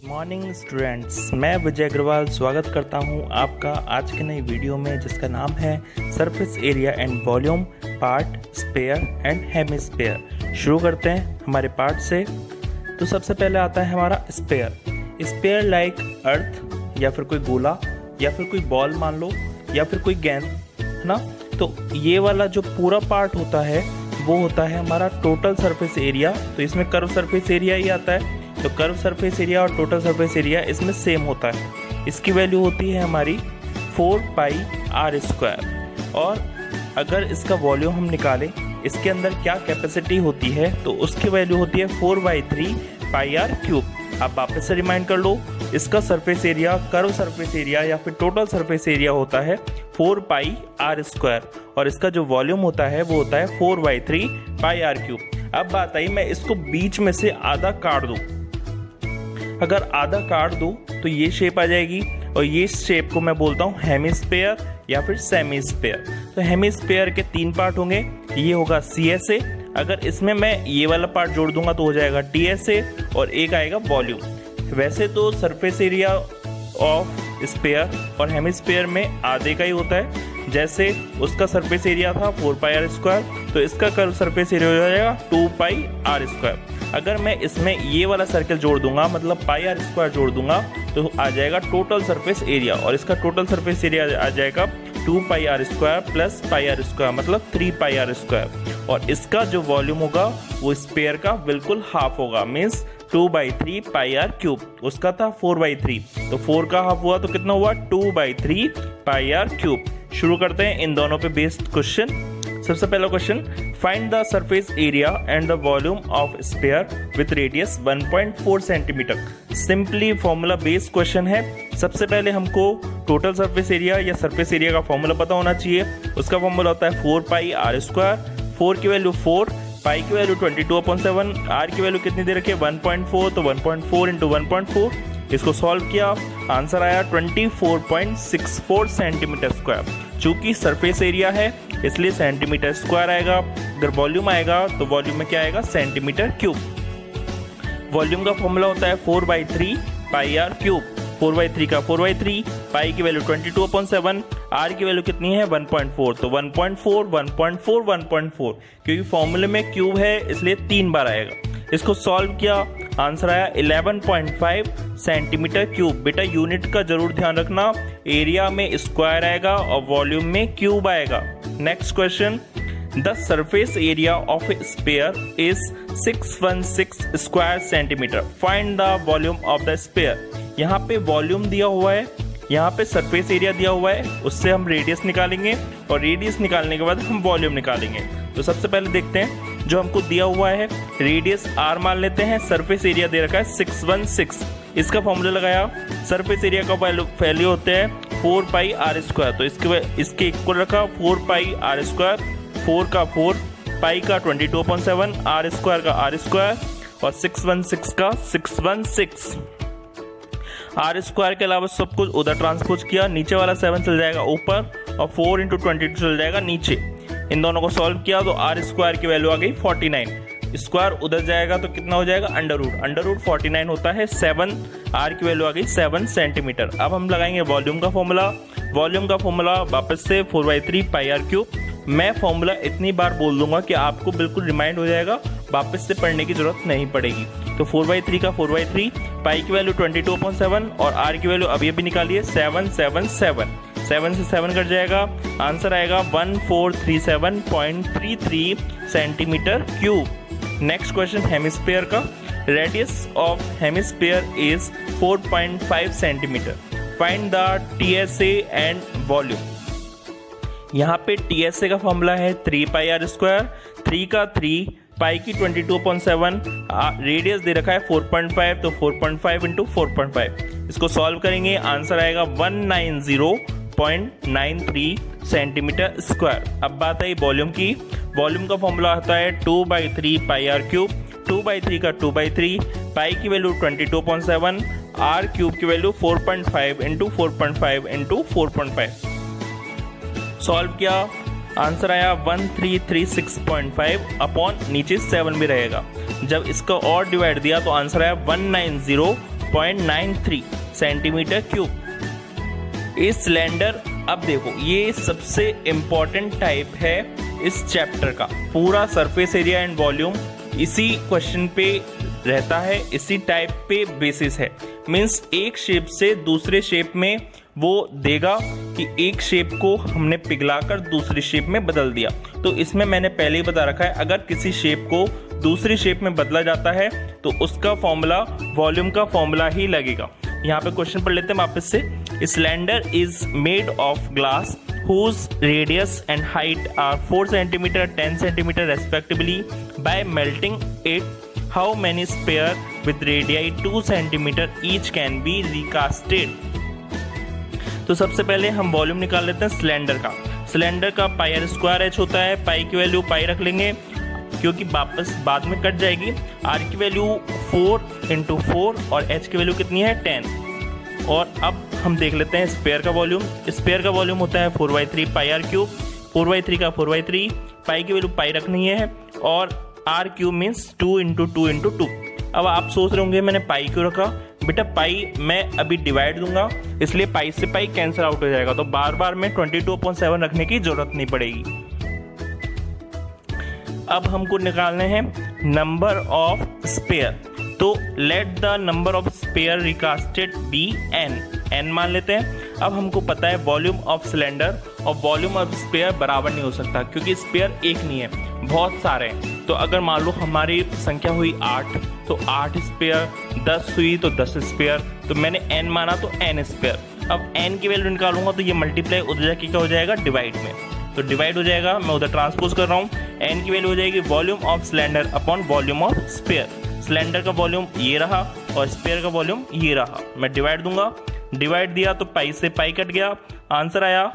Morning students, मैं विजय अग्रवाल स्वागत करता हूं आपका आज के नई वीडियो में जिसका नाम है surface area and volume part sphere and hemisphere. शुरू करते हैं हमारे पार्ट से। तो सबसे पहले आता है हमारा स्पेयर लाइक अर्थ या फिर कोई गोला या फिर कोई बॉल मान लो या फिर कोई गेंद, है ना। तो ये वाला जो पूरा पार्ट होता है वो होता है हमारा टोटल सरफेस एरिया। तो इसमें कर्व सरफेस एरिया ही आता है। तो कर्व सरफेस एरिया और टोटल सरफेस एरिया इसमें सेम होता है। इसकी वैल्यू होती है हमारी 4πr²। और अगर इसका वॉल्यूम हम निकालें, इसके अंदर क्या कैपेसिटी होती है, तो उसकी वैल्यू होती है 4/3πr³। आप वापस से रिमाइंड कर लो, इसका surface area, curve surface area या फिर टोटल सरफेस एरिया होता है 4πr² और इसका जो वॉल्यूम होता है वो होता है 4/3πr³। अब बात आई, मैं इसको बीच में से आधा काट दूं। अगर आधा काट दूं तो ये शेप आ जाएगी और ये शेप को मैं बोलता हूँ हेमिस्फेयर या फिर सेमीस्फेयर। तो हेमिस्फेयर के 3 पार्ट होंगे। ये होगा CSA। अगर इसमें मैं ये वाला पार्ट जोड़ दूंगा तो हो जाएगा TSA और एक आएगा वॉल्यूम। वैसे तो सरफेस एरिया ऑफ स्फेयर और हेमिस्फेयर में आधे का ही होता है। जैसे उसका सरफेस एरिया था 4πr², तो इसका कर्व सरफेस एरिया हो जाएगा 2πr²। अगर मैं इसमें ये वाला सर्कल जोड़ दूंगा, मतलब πr² जोड़ दूंगा, तो आ जाएगा टोटल सरफेस एरिया और इसका टोटल सरफेस एरिया आ जाएगा 2πr² प्लस πr², मतलब 3πr²। और इसका जो वॉल्यूम होगा वो स्फेयर का बिल्कुल हाफ होगा, मीन्स 2/3πr³। उसका था 4/3, तो 4 का हाफ हुआ तो कितना हुआ 2/3πr³। शुरू करते हैं इन दोनों पे बेस्ड क्वेश्चन। सबसे पहला question, find the surface area and the volume of sphere with radius 1.4 centimetre. Simply formula based question है। सबसे पहले हमको टोटल सरफेस एरिया या सरफेस एरिया का फॉर्मूला पता होना चाहिए। उसका फॉर्मूला होता है 4πr²। 4 की वैल्यू 4, पाई की वैल्यू 22/7, आर की वैल्यू कितनी दे रखी है 1.4, तो 1.4 इंटू 1.4। इसको सॉल्व किया, आंसर आया 24.64 सेंटीमीटर स्क्वायर। चूंकि सरफेस एरिया है इसलिए सेंटीमीटर स्क्वायर आएगा। अगर वॉल्यूम आएगा तो वॉल्यूम में क्या आएगा सेंटीमीटर क्यूब। वॉल्यूम का फॉर्मूला होता है 4/3πr³। 4/3 का 4/3, पाई की वैल्यू 22/7, आर की वैल्यू कितनी है 1.4, तो 1.4 1.4 1.4। क्योंकि फॉर्मूले में क्यूब है इसलिए 3 बार आएगा। इसको सॉल्व किया, आंसर आया 11.5 सेंटीमीटर क्यूब। बेटा यूनिट का जरूर ध्यान रखना, एरिया में स्क्वायर आएगा और वॉल्यूम में क्यूब आएगा। Next question, the surface area of A sphere is 616 square centimetre. Find the volume of the sphere. यहाँ पे वॉल्यूम दिया हुआ है, यहाँ पे सरफेस एरिया दिया हुआ है, उससे हम रेडियस निकालेंगे और रेडियस निकालने के बाद हम वॉल्यूम निकालेंगे। तो सबसे पहले देखते हैं जो हमको दिया हुआ है, रेडियस r मान लेते हैं, सरफेस एरिया दे रखा है 616। इसका फॉर्मूला लगाया, सरफेस एरिया का वैल्यू होते हैं 4πr², तो इसके इक्वल रखा 4πr²। 4 का 4, पाई का 22/7, r² का r² और 616 का 616। r² के अलावा सब कुछ उधर ट्रांसपोज किया, नीचे वाला 7 चल जाएगा ऊपर और 4 इंटू 22 चल जाएगा नीचे। इन दोनों को सॉल्व किया तो r² की वैल्यू आ गई 49। स्क्वायर उधर जाएगा तो कितना हो जाएगा अंडर रूट 49 होता है 7। r की वैल्यू आ गई 7 सेंटीमीटर। अब हम लगाएंगे वॉल्यूम का फॉर्मूला। वॉल्यूम का फॉर्मूला वापस से 4/3πr³। मैं फॉर्मूला इतनी बार बोल दूंगा कि आपको बिल्कुल रिमाइंड हो जाएगा, वापस से पढ़ने की जरूरत नहीं पड़ेगी। तो 4/3 का 4/3, पाई की वैल्यू 22/7 और r की वैल्यू अभी अभी निकालिए 777। 7 से 7 कट जाएगा, आंसर आएगा 1437.33 centimetre cube. Next question, hemisphere का। Radius of hemisphere is 4.5 centimetre. Find the TSA and volume. यहाँ पे TSA का फॉर्मूला है 3πr²। 3 का 3, पाई की 22/7, रेडियस दे रखा है 4.5, तो 4.5 इंटू 4.5। इसको सॉल्व करेंगे, आंसर आएगा 190.93 सेंटीमीटर स्क्वायर। अब बात आई वॉल्यूम की। वॉल्यूम का फॉर्मूला होता है 2/3πr³। 2/3 का 2/3, पाई की वैल्यू 22/7, r³ की वैल्यू 4.5 इंटू 4.5 इंटू 4.5। सॉल्व किया, आंसर आया 1336.5 अपॉन नीचे 7 भी रहेगा। जब इसका और डिवाइड दिया तो आंसर आया 6.93 सेंटीमीटर क्यूब। इस सिलेंडर, अब देखो ये सबसे इम्पोर्टेंट टाइप है इस चैप्टर का। पूरा सरफेस एरिया एंड वॉल्यूम इसी क्वेश्चन पे रहता है, इसी टाइप पे बेसिस है। मीन्स एक शेप से दूसरे शेप में वो देगा कि एक शेप को हमने पिघलाकर दूसरी शेप में बदल दिया। तो इसमें मैंने पहले ही बता रखा है, अगर किसी शेप को दूसरी शेप में बदला जाता है तो उसका फॉर्मूला वॉल्यूम का फॉर्मूला ही लगेगा। यहाँ पे क्वेश्चन पढ़ लेते हैं वापस से। Cylinder is made of glass whose radius and height are 4 cm 10 cm respectively. By melting it, how many sphere with radii 2 cm each can be recasted? तो सबसे पहले हम वॉल्यूम निकाल लेते हैं सिलेंडर का। सिलेंडर का पाई आर स्क्वायर एच होता है। पाई की वैल्यू पाई रख लेंगे क्योंकि वापस बाद में कट जाएगी। आर की वैल्यू 4 × 4 और एच की वैल्यू कितनी है 10। और अब हम देख लेते हैं स्पेयर का वॉल्यूम। स्पेयर का वॉल्यूम होता है 4/3 पाई आर क्यूब। 4/3 का 4/3, पाई की वैल्यू पाई रखनी है और आर क्यूब मीन्स 2 × 2 × 2। अब आप सोच रहे होंगे मैंने पाई क्यों रखा। बेटा पाई मैं अभी डिवाइड दूंगा इसलिए पाई से पाई कैंसिल आउट हो जाएगा, तो बार बार में 22/7 रखने की जरूरत नहीं पड़ेगी। अब हमको निकालने हैं नंबर ऑफ स्पेयर। तो let the number of sphere recasted be n मान लेते हैं। अब हमको पता है वॉल्यूम ऑफ सिलेंडर और वॉल्यूम ऑफ स्पेयर बराबर नहीं हो सकता क्योंकि स्पेयर एक नहीं है, बहुत सारे हैं। तो अगर मान लो हमारी संख्या हुई 8 तो 8 स्पेयर, 10 हुई तो 10 स्पेयर, तो मैंने n माना तो n स्पेयर। अब n की वैल्यू निकालूंगा तो ये मल्टीप्लाई उधर जाके क्या हो जाएगा डिवाइड में, तो डिवाइड हो जाएगा। मैं उधर ट्रांसपोज कर रहा हूँ। n की वैल्यू हो जाएगी volume of cylinder upon volume of sphere. Cylinder का वॉल्यूम ये रहा और स्पेयर का वॉल्यूम ये रहा। मैं डिवाइड दूंगा, डिवाइड दिया तो पाई से पाई कट गया। आंसर आया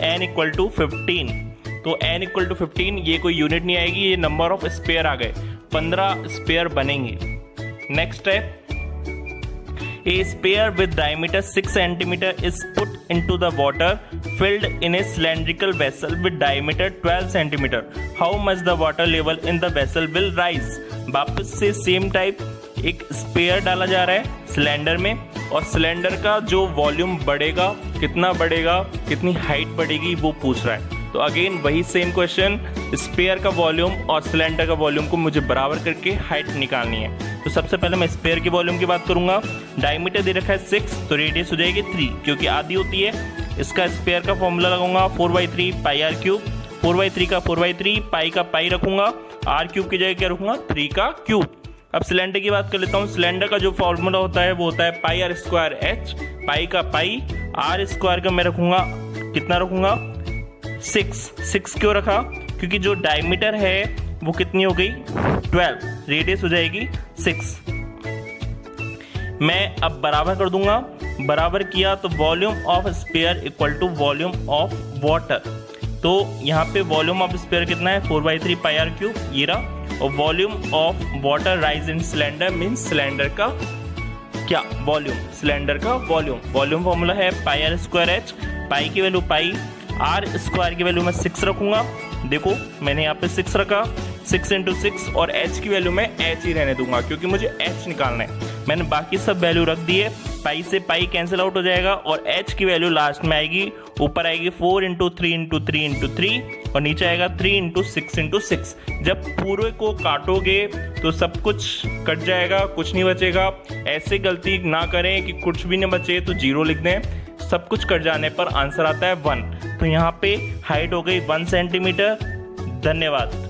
n = 15। तो n = 15 ये कोई यूनिट नहीं आएगी, ये नंबर ऑफ स्पेयर आ गए। 15 स्पेयर बनेंगे। नेक्स्ट है A sphere with diameter 6 cm is put into the water filled in a cylindrical vessel with diameter 12 cm. How much the water level in the vessel will rise? वापस से same type एक spare डाला जा रहा है cylinder में और cylinder का जो वॉल्यूम बढ़ेगा, कितना बढ़ेगा, कितनी हाइट बढ़ेगी वो पूछ रहा है। तो अगेन वही सेम क्वेश्चन, स्पेयर का वॉल्यूम और सिलेंडर का वॉल्यूम को मुझे बराबर करके हाइट निकालनी है। तो सबसे पहले मैं स्पेयर के वॉल्यूम की बात करूंगा। डायमीटर दे रखा है 6 तो रेडियस हो जाएगी 3 क्योंकि आधी होती है। इसका स्पेयर का फॉर्मूला लगाऊंगा 4/3 पाई आर क्यूब। 4/3 का 4/3, पाई का पाई रखूंगा, आर क्यूब की जगह क्या रखूंगा 3 का क्यूब। अब सिलेंडर की बात कर लेता हूँ। सिलेंडर का जो फॉर्मूला होता है वो होता है पाई आर स्क्वायर एच। पाई का पाई, आर स्क्वायर का मैं रखूंगा, कितना रखूंगा 6 क्यों रखा क्योंकि जो डायमीटर है वो कितनी हो गई 12, रेडियस हो जाएगी 6। मैं अब बराबर कर दूंगा, बराबर किया तो volume of sphere equal to volume of water. तो यहाँ पे वॉल्यूम ऑफ स्पेयर कितना है 4/3 पाई आर क्यूब ये रहा, और volume of water rise in cylinder means cylinder का क्या वॉल्यूम, सिलेंडर का वॉल्यूम फॉर्मूला है पाई आर स्क्वायर एच। पाई की वैल्यू पाई, आर स्क्वायर की वैल्यू मैं 6 रखूंगा। देखो मैंने यहाँ पे 6 रखा, 6 × 6 और h की वैल्यू में h ही रहने दूंगा क्योंकि मुझे h निकालना है। मैंने बाकी सब वैल्यू रख दिए, पाई से पाई कैंसिल आउट हो जाएगा और h की वैल्यू लास्ट में आएगी, ऊपर आएगी 4 × 3 × 3 × 3 और नीचे आएगा 3 × 6 × 6। जब पूरे को काटोगे तो सब कुछ कट जाएगा, कुछ नहीं बचेगा। ऐसे गलती ना करें कि कुछ भी नहीं बचे तो 0 लिख दें। सब कुछ कट जाने पर आंसर आता है 1। तो यहाँ पे हाइट हो गई 1 सेंटीमीटर। धन्यवाद।